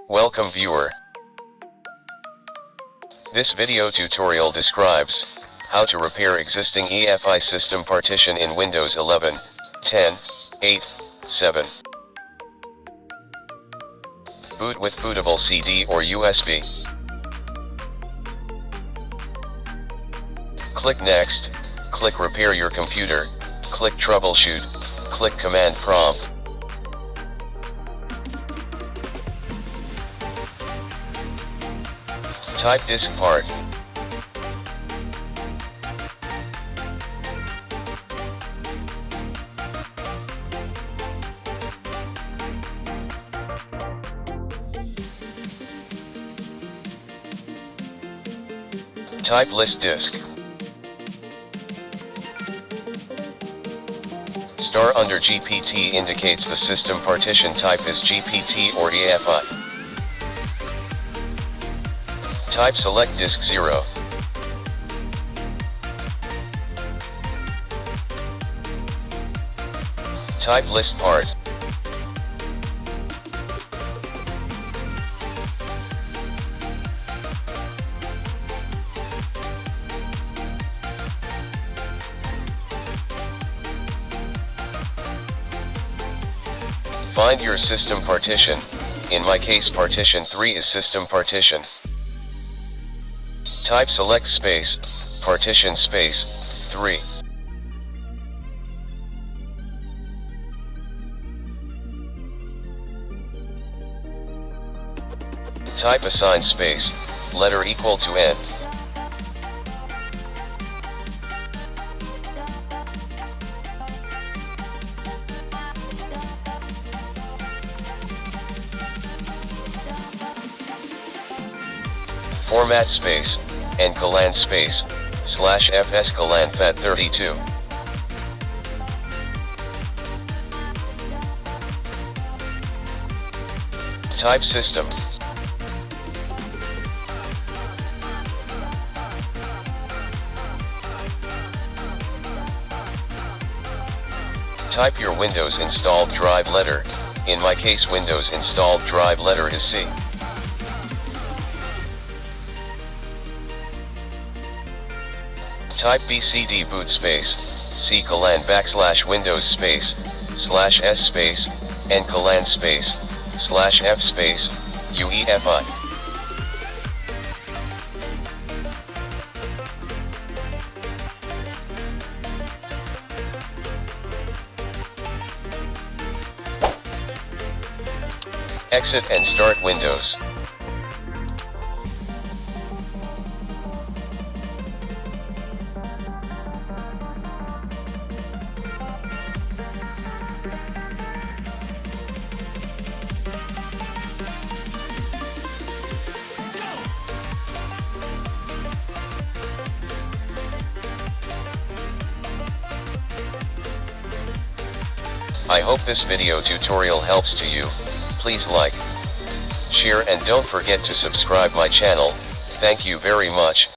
Welcome viewer. This video tutorial describes how to repair existing EFI system partition in Windows 11, 10, 8, 7. Boot with bootable CD or USB. Click Next, click Repair your computer, click Troubleshoot, click Command Prompt. Type disk part. Type list disk. Star under GPT indicates the system partition type is GPT or EFI. Type select disk 0. Type list part. Find your system partition. In my case partition 3 is system partition. Type select space, partition space, 3. Type assign space, letter equal to n. Format space, and colon space, /fs colon fat32. Type system. Type your Windows installed drive letter. In my case Windows installed drive letter is C. Type bcd boot space, C colon / Windows space, /s space, n colon space, /f space, UEFI. Exit and start Windows. I hope this video tutorial helps to you. Please like, share and don't forget to subscribe my channel. Thank you very much.